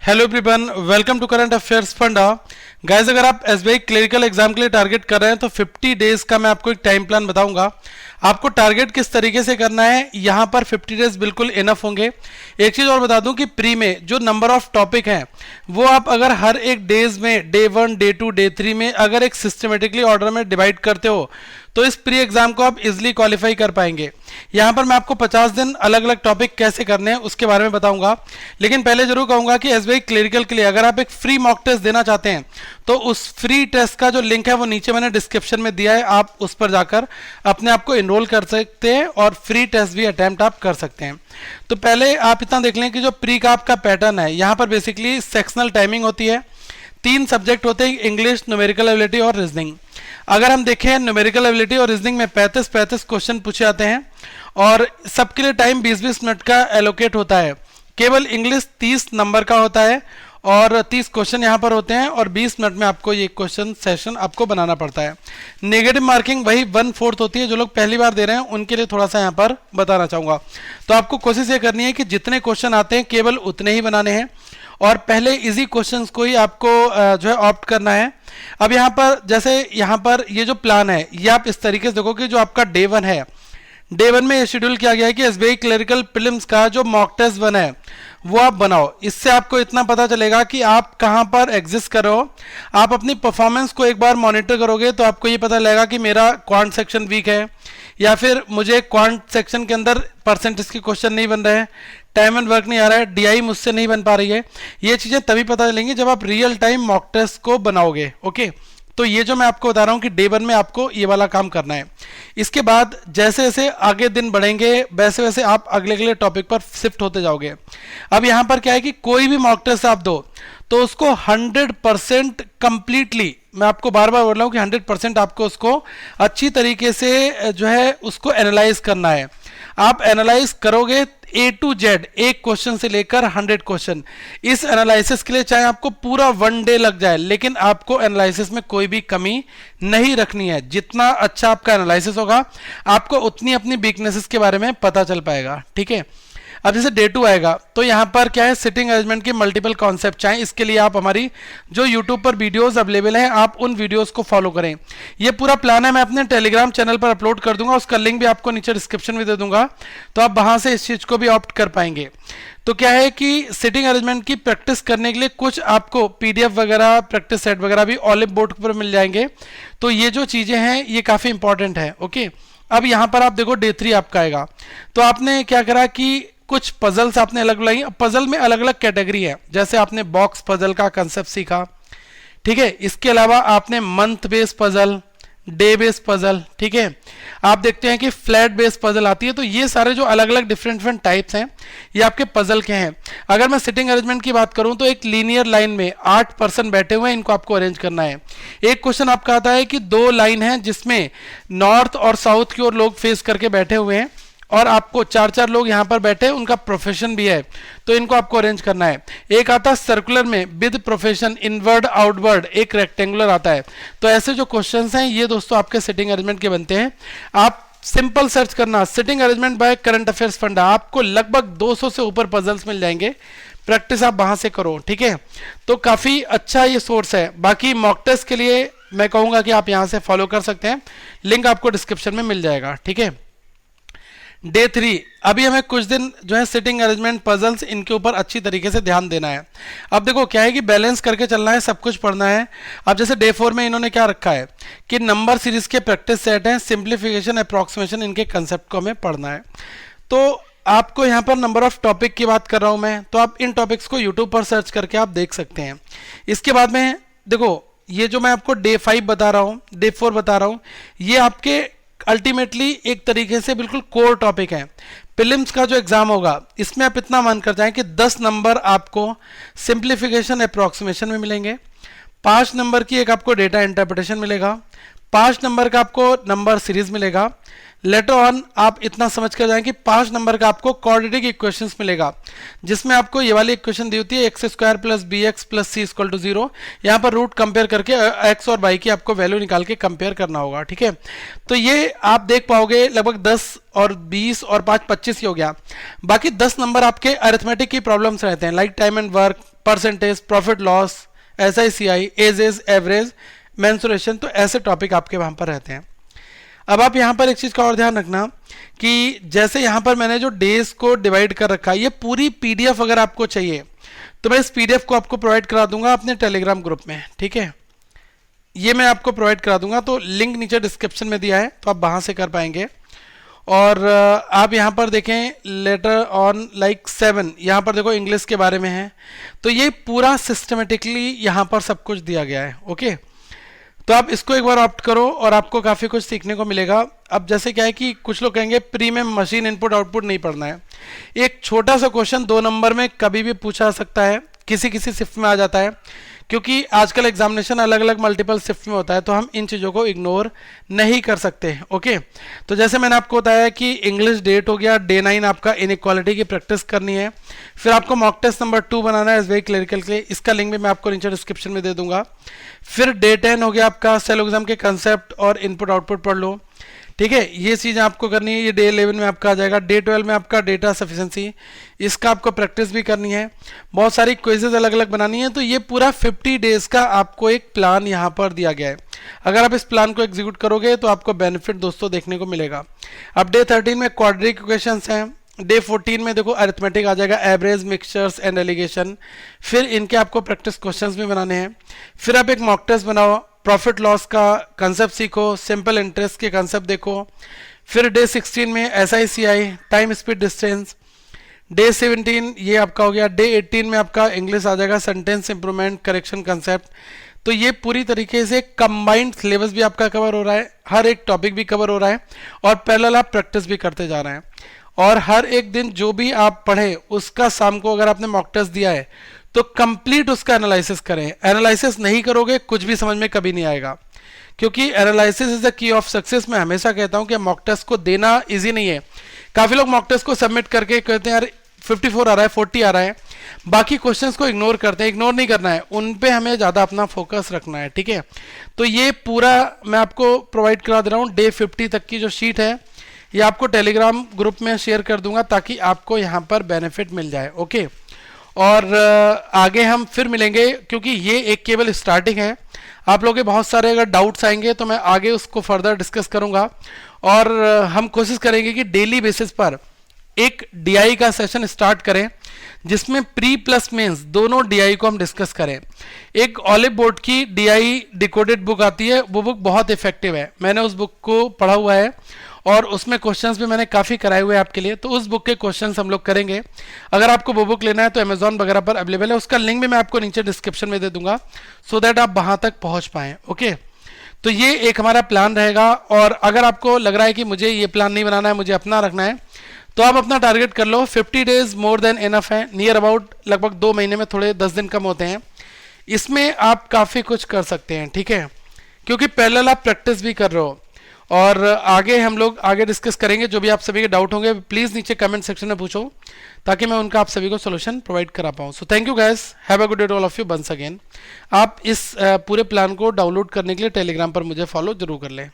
Hello everyone, welcome to current affairs funda. Guys, अगर आप SBI clerical exam के लिए टारगेट कर रहे हैं तो 50 डेज का मैं आपको एक टाइम प्लान बताऊंगा। आपको टारगेट किस तरीके से करना है, यहां पर 50 डेज बिल्कुल इनफ होंगे। एक चीज और बता दूं कि प्री में जो नंबर ऑफ टॉपिक हैं वो आप अगर हर एक डेज में डे 1, डे 2, डे 3 में अगर एक सिस्टमेटिकली ऑर्डर में डिवाइड करते हो तो इस प्री एग्जाम को आप इजिली क्वालिफाई कर पाएंगे। यहां पर मैं आपको 50 दिन अलग अलग टॉपिक कैसे करने हैं उसके बारे में बताऊंगा, लेकिन पहले जरूर कहूंगा कि एसबीआई क्लरिकल के लिए अगर आप एक फ्री मॉक टेस्ट देना चाहते हैं तो उस फ्री टेस्ट का जो लिंक है वो नीचे मैंने डिस्क्रिप्शन में दिया है, आप उस पर जाकर अपने आप को एनरोल कर सकते हैं और फ्री टेस्ट भी अटेम्प्ट आप कर सकते हैं। तो पहले आप इतना देख लें कि जो प्री का आपका पैटर्न है, यहाँ पर बेसिकली सेक्शनल टाइमिंग होती है। 3 सब्जेक्ट होते हैं, इंग्लिश, न्यूमेरिकल एबिलिटी और रीजनिंग। अगर हम देखें न्यूमेरिकल एबिलिटी और रीजनिंग में 35 क्वेश्चन पूछे जाते हैं और सबके लिए टाइम 20-20 मिनट का एलोकेट होता है। केवल इंग्लिश 30 नंबर का होता है और 30 क्वेश्चन यहाँ पर होते हैं और 20 मिनट में आपको ये क्वेश्चन सेशन आपको बनाना पड़ता है। नेगेटिव मार्किंग वही 1/4 होती है। जो लोग पहली बार दे रहे हैं उनके लिए थोड़ा सा यहाँ पर बताना चाहूँगा। तो आपको कोशिश ये करनी है कि जितने क्वेश्चन आते हैं केवल उतने ही बनाने हैं और पहले इजी क्वेश्चंस को ही आपको जो है ऑप्ट करना है। अब यहाँ पर जैसे यहाँ पर ये जो प्लान है ये आप इस तरीके से देखो कि जो आपका डे 1 है, डे 1 में ये शेड्यूल किया गया है कि एसबीआई क्लरिकल प्रीलिम्स का जो मॉक टेस्ट 1 है वो आप बनाओ। इससे आपको इतना पता चलेगा कि आप कहाँ पर एग्जिस्ट कर रहे हो। आप अपनी परफॉर्मेंस को एक बार मॉनिटर करोगे तो आपको ये पता लगेगा कि मेरा क्वांट सेक्शन वीक है या फिर मुझे क्वांट सेक्शन के अंदर परसेंटेज के क्वेश्चन नहीं बन रहे हैं, टाइम एंड वर्क नहीं आ रहा है, डीआई मुझसे नहीं बन पा रही है। ये चीज़ें तभी पता चलेंगी जब आप रियल टाइम मॉक टेस्ट को बनाओगे। ओके, तो ये जो मैं आपको बता रहा हूँ कि डे 1 में आपको ये वाला काम करना है। इसके बाद जैसे जैसे आगे दिन बढ़ेंगे वैसे वैसे आप अगले अगले टॉपिक पर शिफ्ट होते जाओगे। अब यहाँ पर क्या है कि कोई भी मॉक टेस्ट आप दो तो उसको 100% कंप्लीटली, मैं आपको बार बार बोल रहा हूँ कि 100% आपको उसको अच्छी तरीके से जो है उसको एनालाइज करना है। आप एनालाइज करोगे A to Z, एक क्वेश्चन से लेकर 100 क्वेश्चन। इस एनालिसिस के लिए चाहे आपको पूरा 1 डे लग जाए, लेकिन आपको एनालिसिस में कोई भी कमी नहीं रखनी है। जितना अच्छा आपका एनालिसिस होगा आपको उतनी अपनी वीकनेसेस के बारे में पता चल पाएगा। ठीक है, अब जैसे डे 2 आएगा तो यहाँ पर क्या है, सिटिंग अरेंजमेंट के मल्टीपल कॉन्सेप्ट चाहें। इसके लिए आप हमारी जो यूट्यूब पर वीडियोस अवेलेबल हैं आप उन वीडियोस को फॉलो करें। ये पूरा प्लान है, मैं अपने टेलीग्राम चैनल पर अपलोड कर दूंगा, उसका लिंक भी आपको नीचे डिस्क्रिप्शन में दे दूंगा, तो आप वहां से इस चीज को भी ऑप्ट कर पाएंगे। तो क्या है कि सिटिंग अरेंजमेंट की प्रैक्टिस करने के लिए कुछ आपको पीडीएफ वगैरह, प्रैक्टिस सेट वगैरह भी ऑलिव बोर्ड पर मिल जाएंगे। तो ये जो चीजें हैं ये काफी इंपॉर्टेंट है। ओके, अब यहाँ पर आप देखो डे 3 आपका आएगा तो आपने क्या करा कि कुछ पजल्स आपने अलग लगाई। पजल में अलग अलग कैटेगरी है, जैसे आपने बॉक्स पजल का कंसेप्ट सीखा। ठीक है, इसके अलावा आपने month based puzzle, day based puzzle, ठीक है, आप देखते हैं कि फ्लैट बेस्ड पजल आती है। तो ये सारे जो अलग अलग डिफरेंट टाइप्स हैं ये आपके पजल के हैं। अगर मैं सिटिंग अरेंजमेंट की बात करूं तो एक लीनियर लाइन में 8 पर्सन बैठे हुए हैं, इनको आपको अरेंज करना है। एक क्वेश्चन आपका आता है कि 2 लाइन है जिसमें नॉर्थ और साउथ की ओर लोग फेस करके बैठे हुए हैं और आपको 4-4 लोग यहाँ पर बैठे, उनका प्रोफेशन भी है, तो इनको आपको अरेंज करना है। एक आता है सर्कुलर में विद प्रोफेशन, इनवर्ड आउटवर्ड, एक रेक्टेंगुलर आता है। तो ऐसे जो क्वेश्चंस हैं ये दोस्तों आपके सिटिंग अरेंजमेंट के बनते हैं। आप सिंपल सर्च करना sitting arrangement by current affairs फंडा, आपको लगभग 200 से ऊपर पजल्स मिल जाएंगे। प्रैक्टिस आप वहां से करो। ठीक है, तो काफी अच्छा ये सोर्स है। बाकी मॉक टेस्ट के लिए मैं कहूंगा कि आप यहाँ से फॉलो कर सकते हैं, लिंक आपको डिस्क्रिप्शन में मिल जाएगा। ठीक है, डे 3 अभी हमें कुछ दिन जो है सिटिंग अरेंजमेंट, पजल्स, इनके ऊपर अच्छी तरीके से ध्यान देना है। अब देखो क्या है कि बैलेंस करके चलना है, सब कुछ पढ़ना है। अब जैसे डे 4 में इन्होंने क्या रखा है कि नंबर सीरीज के प्रैक्टिस सेट हैं, सिंप्लीफिकेशन, अप्रॉक्सीमेशन, इनके कंसेप्ट को हमें पढ़ना है। तो आपको यहाँ पर नंबर ऑफ टॉपिक की बात कर रहा हूँ मैं, तो आप इन टॉपिक्स को यूट्यूब पर सर्च करके आप देख सकते हैं। इसके बाद में देखो ये जो मैं आपको डे 5 बता रहा हूँ, डे 4 बता रहा हूँ, ये आपके अल्टीमेटली एक तरीके से बिल्कुल कोर टॉपिक है। प्रीलिम्स का जो एग्जाम होगा इसमें आप इतना मान कर जाएं कि 10 नंबर आपको सिंप्लीफिकेशन, अप्रॉक्सीमेशन में मिलेंगे, 5 नंबर की एक आपको डेटा इंटरप्रिटेशन मिलेगा, 5 नंबर का आपको नंबर सीरीज मिलेगा। लेटर ऑन आप इतना समझ कर जाएं कि 5 नंबर का आपको क्वाड्रेटिक इक्वेशंस मिलेगा, जिसमें आपको ये वाली इक्वेशन दी होती है x² + bx + c = 0। यहाँ पर रूट कंपेयर करके x और y की आपको वैल्यू निकाल के कंपेयर करना होगा। ठीक है, तो ये आप देख पाओगे लगभग 10 और 20 और 5 25 ही हो गया। बाकी 10 नंबर आपके अरिथमेटिक की प्रॉब्लम्स रहते हैं, like time and work, percentage, profit loss, SICI, ages, average, mensuration, तो ऐसे टॉपिक आपके वहाँ पर रहते हैं। अब आप यहाँ पर एक चीज़ का और ध्यान रखना कि जैसे यहाँ पर मैंने जो डेज को डिवाइड कर रखा है, ये पूरी PDF अगर आपको चाहिए तो मैं इस PDF को आपको प्रोवाइड करा दूंगा अपने टेलीग्राम ग्रुप में, ठीक है। ये मैं आपको प्रोवाइड करा दूंगा, तो लिंक नीचे डिस्क्रिप्शन में दिया है, तो आप वहाँ से कर पाएंगे। और आप यहाँ पर देखें लेटर ऑन लाइक 7, यहाँ पर देखो इंग्लिश के बारे में है, तो ये पूरा सिस्टमेटिकली यहाँ पर सब कुछ दिया गया है, ओके। तो आप इसको एक बार ऑप्ट करो और आपको काफ़ी कुछ सीखने को मिलेगा। अब जैसे क्या है कि कुछ लोग कहेंगे प्री में मशीन इनपुट आउटपुट नहीं पढ़ना है, एक छोटा सा क्वेश्चन 2 नंबर में कभी भी पूछा जा सकता है, किसी किसी शिफ्ट में आ जाता है, क्योंकि आजकल एग्जामिनेशन अलग अलग मल्टीपल शिफ्ट में होता है, तो हम इन चीज़ों को इग्नोर नहीं कर सकते, ओके। तो जैसे मैंने आपको बताया कि इंग्लिश डेट हो गया, डे 9 आपका इनइक्वालिटी की प्रैक्टिस करनी है, फिर आपको मॉक टेस्ट नंबर 2 बनाना है SBI क्लरिकल के लिए, इसका लिंक भी मैं आपको नीचे डिस्क्रिप्शन में दे दूंगा। फिर डे 10 हो गया आपका सेलोग्राम के कंसेप्ट और इनपुट आउटपुट पढ़ लो, ठीक है, ये चीज़ें आपको करनी है। ये डे 11 में आपका आ जाएगा। डे 12 में आपका डेटा सफिशिएंसी, इसका आपको प्रैक्टिस भी करनी है, बहुत सारी क्विजेज अलग अलग बनानी है। तो ये पूरा 50 डेज का आपको एक प्लान यहाँ पर दिया गया है। अगर आप इस प्लान को एग्जीक्यूट करोगे तो आपको बेनिफिट दोस्तों देखने को मिलेगा। अब डे 13 में क्वाड्रेटिक इक्वेशंस हैं। डे 14 में देखो अरिथमेटिक आ जाएगा, एवरेज, मिक्सचर्स एंड एलिगेशन, फिर इनके आपको प्रैक्टिस क्वेश्चंस भी बनाने हैं। फिर आप एक मॉक टेस्ट बनाओ, प्रॉफिट लॉस का कंसेप्ट सीखो, सिंपल इंटरेस्ट के कंसेप्ट देखो। फिर डे 16 में SICI, time speed distance. Day 17 ये आपका हो गया। डे 18 में आपका इंग्लिश आ जाएगा, सेंटेंस इंप्रूवमेंट, करेक्शन कंसेप्ट। तो ये पूरी तरीके से कंबाइंड सिलेबस भी आपका कवर हो रहा है, हर एक टॉपिक भी कवर हो रहा है और पैरेलल आप प्रैक्टिस भी करते जा रहे हैं। और हर एक दिन जो भी आप पढ़े उसका शाम को अगर आपने मॉक टेस्ट दिया है तो कंप्लीट उसका एनालिसिस करें। एनालिसिस नहीं करोगे कुछ भी समझ में कभी नहीं आएगा, क्योंकि analysis is the key of success. मैं हमेशा कहता हूं कि मॉक टेस्ट को देना इजी नहीं है। काफी लोग मॉक टेस्ट को सबमिट करके कहते हैं यार 54 आ रहा है, 40 आ रहा है, बाकी क्वेश्चंस को इग्नोर करते हैं। इग्नोर नहीं करना है, उन पे हमें ज़्यादा अपना फोकस रखना है, ठीक है। तो ये पूरा मैं आपको प्रोवाइड करा दे रहा हूँ। डे 50 तक की जो शीट है ये आपको टेलीग्राम ग्रुप में शेयर कर दूंगा ताकि आपको यहाँ पर बेनिफिट मिल जाए, ओके। और आगे हम फिर मिलेंगे, क्योंकि ये एक केवल स्टार्टिंग है। आप लोगों के बहुत सारे अगर डाउट्स आएंगे तो मैं आगे उसको फर्दर डिस्कस करूंगा। और हम कोशिश करेंगे कि डेली बेसिस पर एक DI का सेशन स्टार्ट करें जिसमें प्री प्लस मेंस दोनों DI को हम डिस्कस करें। एक ऑलिव बोर्ड की DI डिकोडेड बुक आती है, वो बुक बहुत इफेक्टिव है, मैंने उस बुक को पढ़ा हुआ है और उसमें क्वेश्चंस भी मैंने काफ़ी कराए हुए हैं आपके लिए। तो उस बुक के क्वेश्चंस हम लोग करेंगे। अगर आपको वो बुक लेना है तो अमेजॉन वगैरह पर अवेलेबल है, उसका लिंक भी मैं आपको नीचे डिस्क्रिप्शन में दे दूंगा सो दैट आप वहां तक पहुंच पाएँ, ओके। तो ये एक हमारा प्लान रहेगा। और अगर आपको लग रहा है कि मुझे ये प्लान नहीं बनाना है, मुझे अपना रखना है, तो आप अपना टारगेट कर लो। 50 डेज मोर देन इनफ है, नियर अबाउट लगभग 2 महीने में थोड़े 10 दिन कम होते हैं। इसमें आप काफ़ी कुछ कर सकते हैं, ठीक है, क्योंकि पैरेलल आप प्रैक्टिस भी कर रहे हो। और आगे हम लोग आगे डिस्कस करेंगे। जो भी आप सभी के डाउट होंगे प्लीज़ नीचे कमेंट सेक्शन में पूछो ताकि मैं उनका आप सभी को सोल्यूशन प्रोवाइड करा पाऊँ। So thank you guys, have a good day to all of you once again. आप इस पूरे प्लान को डाउनलोड करने के लिए टेलीग्राम पर मुझे फॉलो जरूर कर लें।